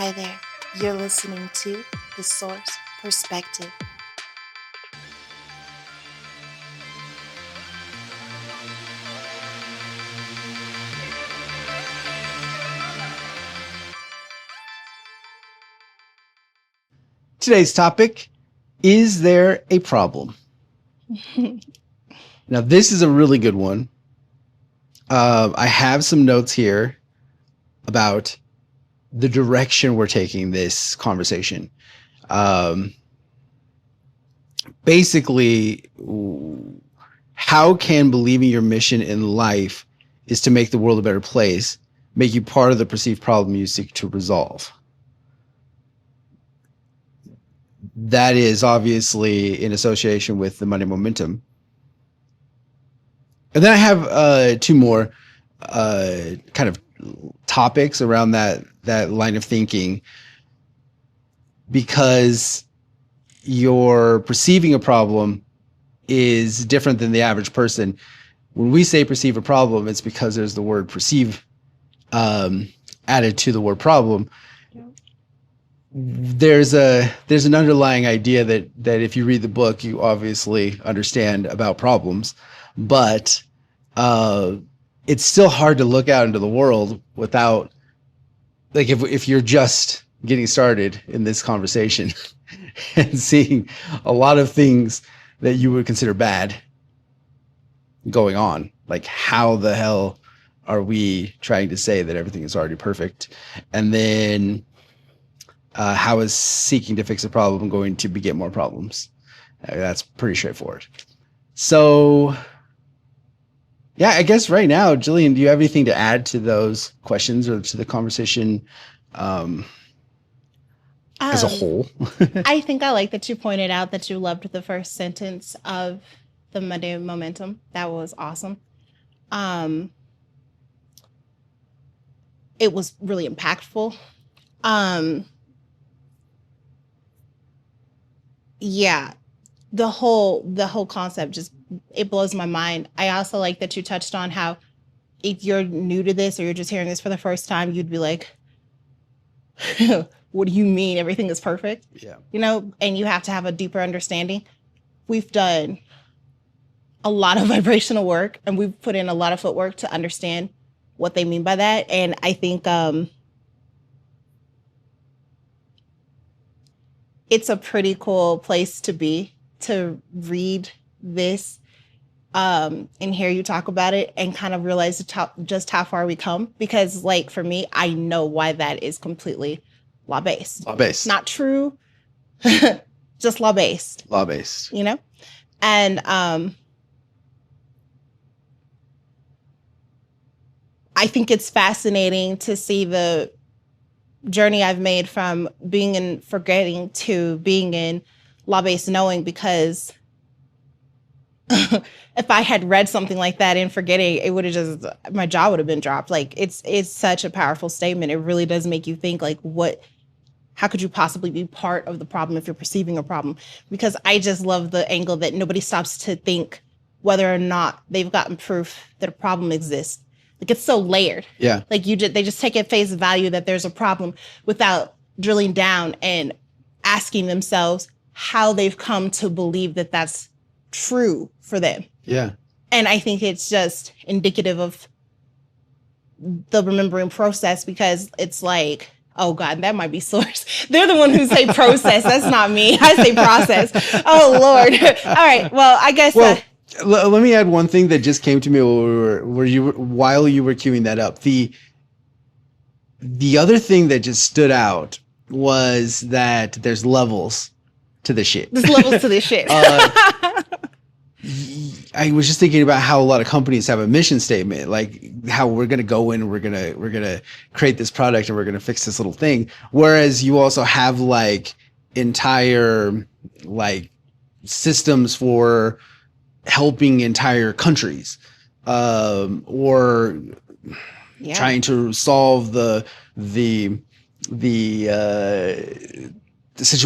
Hi there. You're listening to The Source Perspective. Today's topic, is there a problem? Now, this is a really good one. I have some notes here about the direction we're taking this conversation. Basically, how can believing your mission in life is to make the world a better place make you part of the perceived problem you seek to resolve? That is obviously in association with the Monday momentum. And then I have two more kind of topics around that line of thinking, because your perceiving a problem is different than the average person. When we say perceive a problem, it's because there's the word perceive added to the word problem. There's an underlying idea that if you read the book, you obviously understand about problems, but it's still hard to look out into the world without, like, if you're just getting started in this conversation and seeing a lot of things that you would consider bad going on, like how the hell are we trying to say that everything is already perfect? And then how is seeking to fix a problem going to beget more problems? That's pretty straightforward. So, yeah, I guess right now, Jillian, do you have anything to add to those questions or to the conversation as a whole? I think I like that you pointed out that you loved the first sentence of the Monday Momentum. That was awesome. It was really impactful. Yeah, the whole concept just, it blows my mind. I also like that you touched on how if you're new to this or you're just hearing this for the first time, you'd be like, what do you mean everything is perfect? Yeah. You know, and you have to have a deeper understanding. We've done a lot of vibrational work and we've put in a lot of footwork to understand what they mean by that. And I think it's a pretty cool place to be, to read this and hear you talk about it and kind of realize just how far we come. Because, like, for me, I know why that is completely law-based. Law-based. Not true, just law-based. Law-based. You know? And I think it's fascinating to see the journey I've made from being in forgetting to being in law-based knowing, because if I had read something like that in forgetting, it would have just, my jaw would have been dropped. Like, it's such a powerful statement. It really does make you think, like, how could you possibly be part of the problem if you're perceiving a problem? Because I just love the angle that nobody stops to think whether or not they've gotten proof that a problem exists. Like, it's so layered. Yeah. Like, they just take at face value that there's a problem without drilling down and asking themselves how they've come to believe that that's true for them. Yeah. And I think it's just indicative of the remembering process, because it's like, oh God, that might be source. They're the one who say process. That's not me. I say process. Oh Lord. All right. Well, I guess. Well, let me add one thing that just came to me while you were queuing that up. The other thing that just stood out was that there's levels to the shit. There's levels to this shit. I was just thinking about how a lot of companies have a mission statement, like how we're going to go in, we're going to create this product and we're going to fix this little thing. Whereas you also have like entire like systems for helping entire countries, or trying to solve the situation